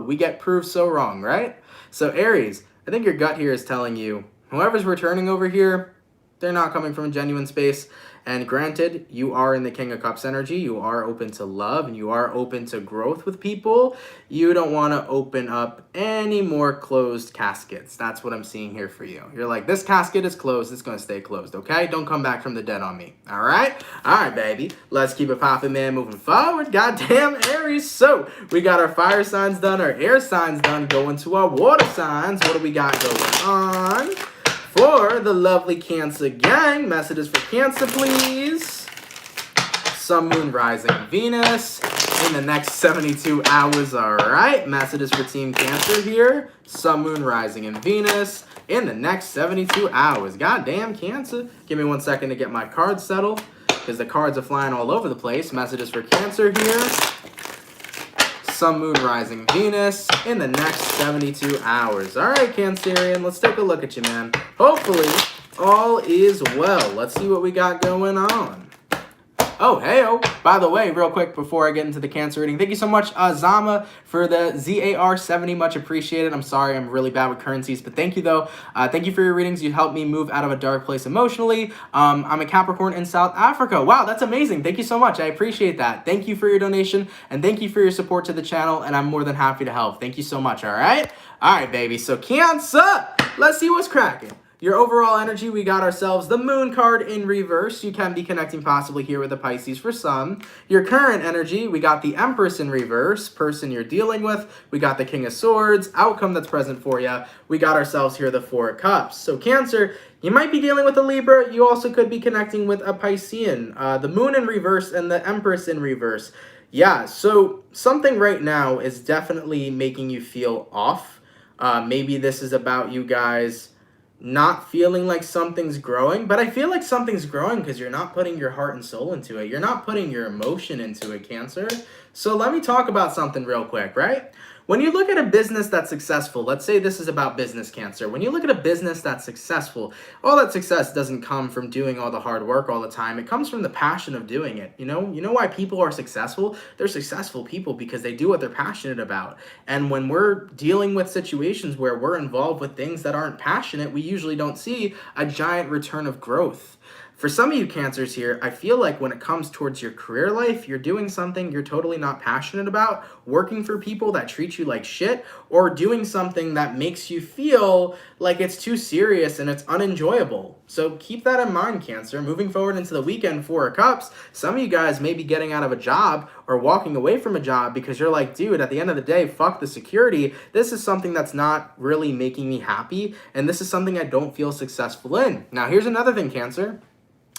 we get proved so wrong, right? So Aries, I think your gut here is telling you, whoever's returning over here, they're not coming from a genuine space. And granted, you are in the King of Cups energy. You are open to love and you are open to growth with people. You don't want to open up any more closed caskets. That's what I'm seeing here for you. You're like, this casket is closed. It's going to stay closed, okay? Don't come back from the dead on me, all right? All right, baby. Let's keep it popping, man, moving forward. Goddamn, Aries. So we got our fire signs done, our air signs done, going to our water signs. What do we got going on? For the lovely Cancer gang, messages for Cancer, please. Sun, Moon, Rising, Venus in the next 72 hours, all right. Messages for Team Cancer here. Sun, Moon, Rising, and Venus in the next 72 hours. Goddamn, Cancer. Give me 1 second to get my cards settled because the cards are flying all over the place. Messages for Cancer here. Sun, Moon, Rising, Venus in the next 72 hours. All right, Cancerian, let's take a look at you, man. Hopefully, all is well. Let's see what we got going on. Oh, hey-oh. By the way, real quick before I get into the Cancer reading, thank you so much, Zama, for the ZAR70. Much appreciated. I'm sorry, I'm really bad with currencies, but thank you, though. Thank you for your readings. You helped me move out of a dark place emotionally. I'm a Capricorn in South Africa. Wow, that's amazing. Thank you so much. I appreciate that. Thank you for your donation, and thank you for your support to the channel, and I'm more than happy to help. Thank you so much, all right? All right, baby. So, Cancer, let's see what's cracking. Your overall energy, we got ourselves the Moon card in reverse. You can be connecting possibly here with the Pisces for some. Your current energy, we got the Empress in reverse. Person you're dealing with, we got the King of Swords. Outcome that's present for you, we got ourselves here the Four of Cups. So Cancer, you might be dealing with a Libra. You also could be connecting with a Piscean. The Moon in reverse and the Empress in reverse. Yeah, so something right now is definitely making you feel off. Maybe this is about you guys not feeling like something's growing, but I feel like something's growing because you're not putting your heart and soul into it. You're not putting your emotion into it, Cancer. So let me talk about something real quick, right? When you look at a business that's successful, let's say this is about business, Cancer. When you look at a business that's successful, all that success doesn't come from doing all the hard work all the time. It comes from the passion of doing it. You know why people are successful? They're successful people because they do what they're passionate about. And when we're dealing with situations where we're involved with things that aren't passionate, we usually don't see a giant return of growth. For some of you Cancers here, I feel like when it comes towards your career life, you're doing something you're totally not passionate about, working for people that treat you like shit, or doing something that makes you feel like it's too serious and it's unenjoyable. So keep that in mind, Cancer. Moving forward into the weekend, 4 of Cups, some of you guys may be getting out of a job or walking away from a job because you're like, dude, at the end of the day, fuck the security. This is something that's not really making me happy, and this is something I don't feel successful in. Now, here's another thing, Cancer.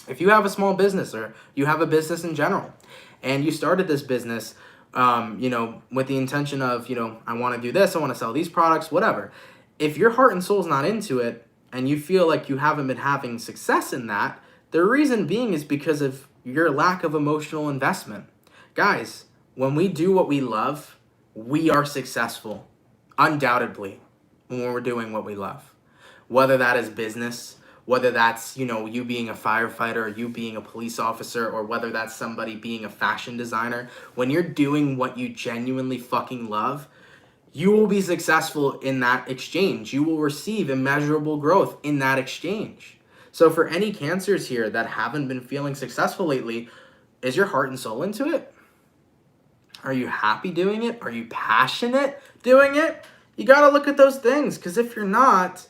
If you have a small business or you have a business in general and you started this business, you know, with the intention of, you know, I want to do this, I want to sell these products, whatever. If your heart and soul's not into it and you feel like you haven't been having success in that, the reason being is because of your lack of emotional investment. Guys, when we do what we love, we are successful, undoubtedly, when we're doing what we love. Whether that is business, whether that's, you know, you being a firefighter or you being a police officer, or whether that's somebody being a fashion designer, when you're doing what you genuinely fucking love, you will be successful in that exchange. You will receive immeasurable growth in that exchange. So for any Cancers here that haven't been feeling successful lately, is your heart and soul into it? Are you happy doing it? Are you passionate doing it? You gotta look at those things, because if you're not,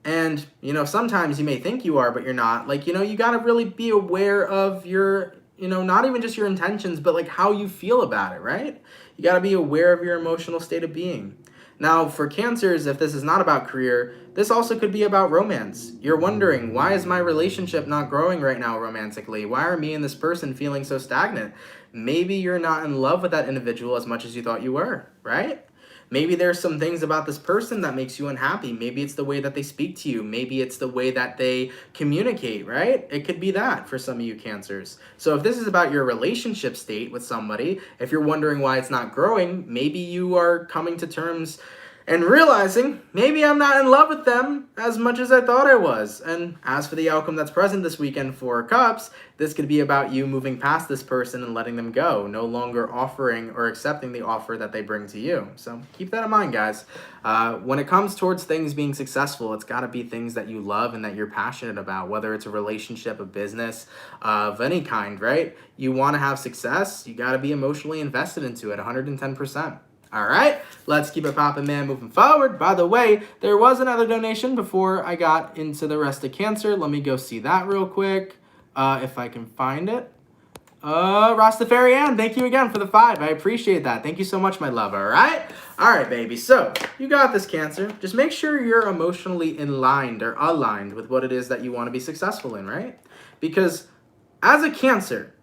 and, you know, sometimes you may think you are, but you're not. Like, you know, you got to really be aware of your, you know, not even just your intentions, but like how you feel about it, right? You got to be aware of your emotional state of being. Now, for Cancers, if this is not about career, this also could be about romance. You're wondering, why is my relationship not growing right now romantically? Why are me and this person feeling so stagnant? Maybe you're not in love with that individual as much as you thought you were, right? Maybe there's some things about this person that makes you unhappy. Maybe it's the way that they speak to you. Maybe it's the way that they communicate, right? It could be that for some of you Cancers. So if this is about your relationship state with somebody, if you're wondering why it's not growing, maybe you are coming to terms and realizing, maybe I'm not in love with them as much as I thought I was. And as for the outcome that's present this weekend, 4 Cups, this could be about you moving past this person and letting them go, no longer offering or accepting the offer that they bring to you. So keep that in mind, guys. When it comes towards things being successful, it's got to be things that you love and that you're passionate about, whether it's a relationship, a business, of any kind, right? You want to have success, you got to be emotionally invested into it, 110%. All right, let's keep it poppin', man, moving forward. By the way, there was another donation before I got into the rest of Cancer. Let me go see that real quick, if I can find it. Rastafarian, thank you again for the 5. I appreciate that. Thank you so much, my love, all right? All right, baby, so you got this, Cancer. Just make sure you're emotionally aligned with what it is that you want to be successful in, right? Because as a Cancer,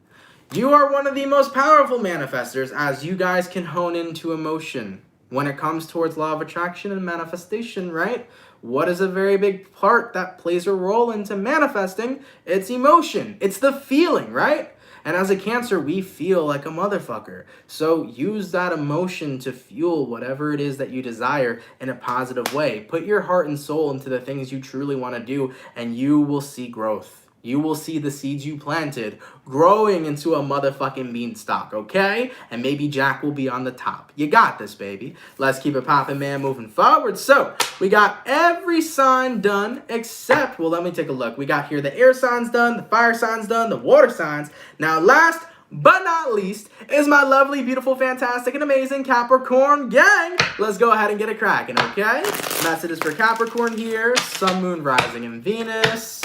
you are one of the most powerful manifestors, as you guys can hone into emotion when it comes towards law of attraction and manifestation, right? What is a very big part that plays a role into manifesting? It's emotion. It's the feeling, right? And as a Cancer, we feel like a motherfucker. So use that emotion to fuel whatever it is that you desire in a positive way. Put your heart and soul into the things you truly want to do, and you will see growth. You will see the seeds you planted growing into a motherfucking beanstalk, okay? And maybe Jack will be on the top. You got this, baby. Let's keep it poppin', man, moving forward. So, we got every sign done except, well, let me take a look. We got here the air signs done, the fire signs done, the water signs. Now, last but not least is my lovely, beautiful, fantastic, and amazing Capricorn gang. Let's go ahead and get it cracking, okay? Messages for Capricorn here. Sun, Moon, Rising, and Venus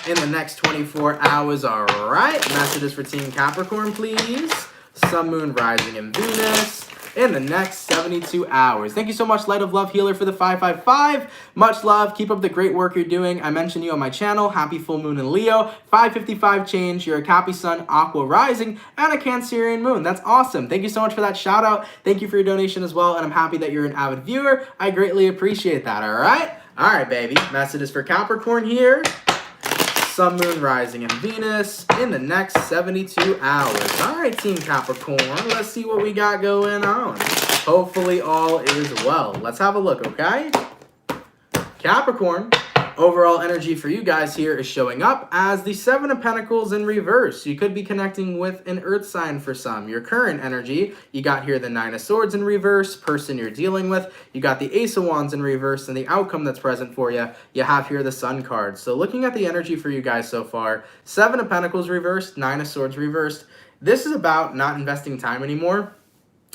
in the next 24 hours, all right? Messages for Team Capricorn, please. Sun, Moon, Rising, and Venus in the next 72 hours. Thank you so much, Light of Love Healer, for the 555. Much love. Keep up the great work you're doing. I mentioned you on my channel. Happy full moon in Leo. 555 change. You're a Cappy Sun, Aqua Rising, and a Cancerian Moon. That's awesome. Thank you so much for that shout out. Thank you for your donation as well, and I'm happy that you're an avid viewer. I greatly appreciate that, all right? All right, baby. Messages for Capricorn here. Sun, Moon, Rising, and Venus in the next 72 hours. All right, Team Capricorn, let's see what we got going on. Hopefully all is well. Let's have a look, okay? Capricorn, Overall energy for you guys here is showing up as the Seven of Pentacles in reverse. You could be connecting with an earth sign for some. Your current energy, you got here the Nine of Swords in reverse, person you're dealing with. You got the Ace of Wands in reverse, and the outcome that's present for you, you have here the Sun card. So looking at the energy for you guys so far, Seven of Pentacles reversed, Nine of Swords reversed. This is about not investing time anymore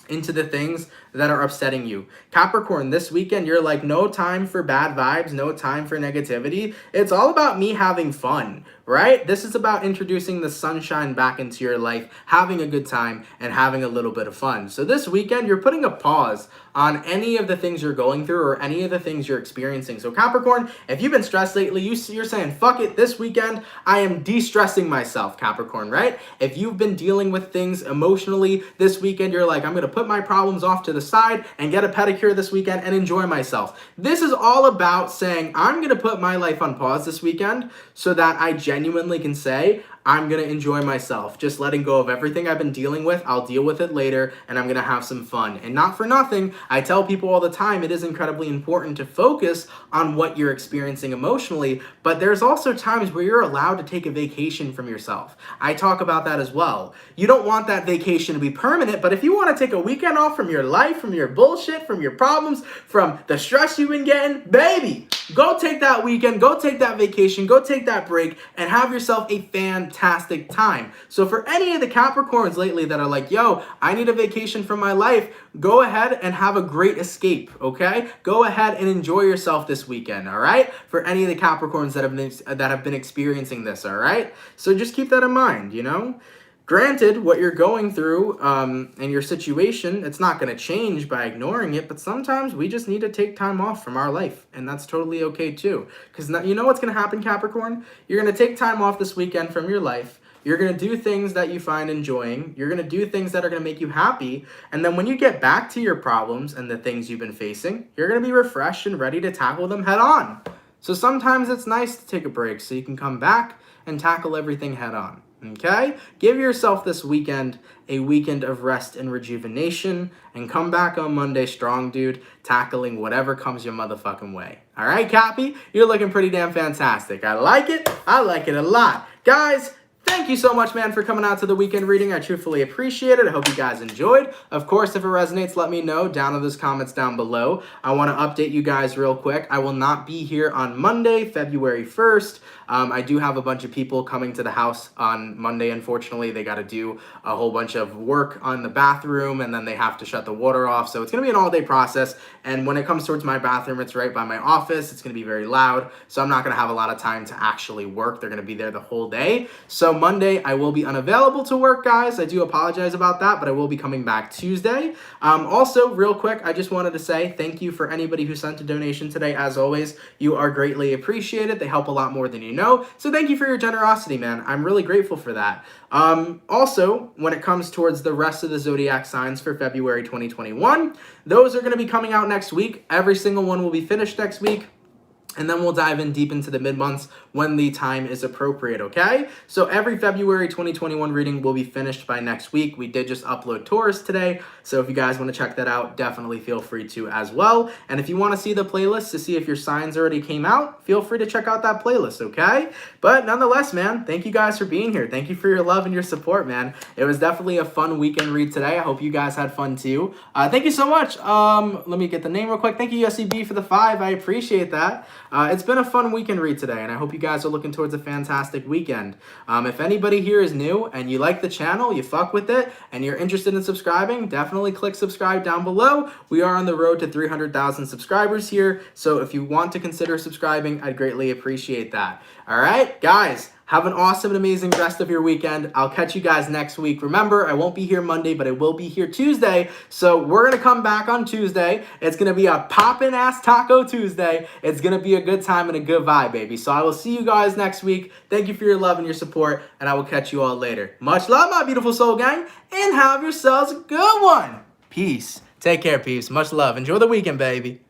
into the things that are upsetting you. Capricorn, this weekend, you're like, no time for bad vibes, no time for negativity. It's all about me having fun, right? This is about introducing the sunshine back into your life, having a good time, and having a little bit of fun. So this weekend, you're putting a pause on any of the things you're going through or any of the things you're experiencing. So Capricorn, if you've been stressed lately, you're saying, fuck it, this weekend, I am de-stressing myself, Capricorn, right? If you've been dealing with things emotionally this weekend, you're like, I'm going to put my problems off to the side and get a pedicure this weekend and enjoy myself. This is all about saying, I'm going to put my life on pause this weekend so that I genuinely can say, I'm going to enjoy myself. Just letting go of everything I've been dealing with. I'll deal with it later, and I'm going to have some fun. And not for nothing, I tell people all the time, it is incredibly important to focus on what you're experiencing emotionally, but there's also times where you're allowed to take a vacation from yourself. I talk about that as well. You don't want that vacation to be permanent, but if you want to take a weekend off from your life, from your bullshit, from your problems, from the stress you've been getting, baby, go take that weekend, go take that vacation, go take that break, and have yourself a fantastic time. So for any of the Capricorns lately that are like, yo, I need a vacation from my life, go ahead and have a great escape, okay? Go ahead and enjoy yourself this weekend, all right? For any of the Capricorns that have been experiencing this, all right? So just keep that in mind, you know? Granted, what you're going through and your situation, it's not going to change by ignoring it, but sometimes we just need to take time off from our life, and that's totally okay too. Because you know what's going to happen, Capricorn? You're going to take time off this weekend from your life. You're going to do things that you find enjoying. You're going to do things that are going to make you happy. And then when you get back to your problems and the things you've been facing, you're going to be refreshed and ready to tackle them head on. So sometimes it's nice to take a break so you can come back and tackle everything head on. Okay? Give yourself this weekend a weekend of rest and rejuvenation, and come back on Monday strong, dude, tackling whatever comes your motherfucking way. All right, Cappy? You're looking pretty damn fantastic. I like it. I like it a lot. Guys, thank you so much, man, for coming out to the weekend reading. I truthfully appreciate it. I hope you guys enjoyed. Of course, if it resonates, let me know down in those comments down below. I want to update you guys real quick. I will not be here on Monday, February 1st. I do have a bunch of people coming to the house on Monday. Unfortunately, they got to do a whole bunch of work on the bathroom, and then they have to shut the water off. So it's going to be an all-day process. And when it comes towards my bathroom, it's right by my office. It's going to be very loud. So I'm not going to have a lot of time to actually work. They're going to be there the whole day. So Monday, I will be unavailable to work, guys. I do apologize about that, but I will be coming back Tuesday. Also, real quick, I just wanted to say thank you for anybody who sent a donation today. As always, you are greatly appreciated. They help a lot more than you know. So thank you for your generosity, man. I'm really grateful for that. Also, when it comes towards the rest of the zodiac signs for February 2021, those are going to be coming out next week. Every single one will be finished next week. And then we'll dive in deep into the mid-months when the time is appropriate, okay? So every February 2021 reading will be finished by next week. We did just upload Taurus today, so if you guys want to check that out, definitely feel free to as well. And if you want to see the playlist to see if your signs already came out, feel free to check out that playlist, okay? But nonetheless, man, thank you guys for being here. Thank you for your love and your support, man. It was definitely a fun weekend read today. I hope you guys had fun too. Thank you so much. Let me get the name real quick. Thank you, USCB, for the 5. I appreciate that. It's been a fun weekend read today, and I hope you guys are looking towards a fantastic weekend. If anybody here is new and you like the channel, you fuck with it, and you're interested in subscribing, definitely click subscribe down below. We are on the road to 300,000 subscribers here, so if you want to consider subscribing, I'd greatly appreciate that. All right, guys, have an awesome and amazing rest of your weekend. I'll catch you guys next week. Remember, I won't be here Monday, but I will be here Tuesday. So we're going to come back on Tuesday. It's going to be a poppin' ass Taco Tuesday. It's going to be a good time and a good vibe, baby. So I will see you guys next week. Thank you for your love and your support, and I will catch you all later. Much love, my beautiful soul gang, and have yourselves a good one. Peace. Take care, peeps. Much love. Enjoy the weekend, baby.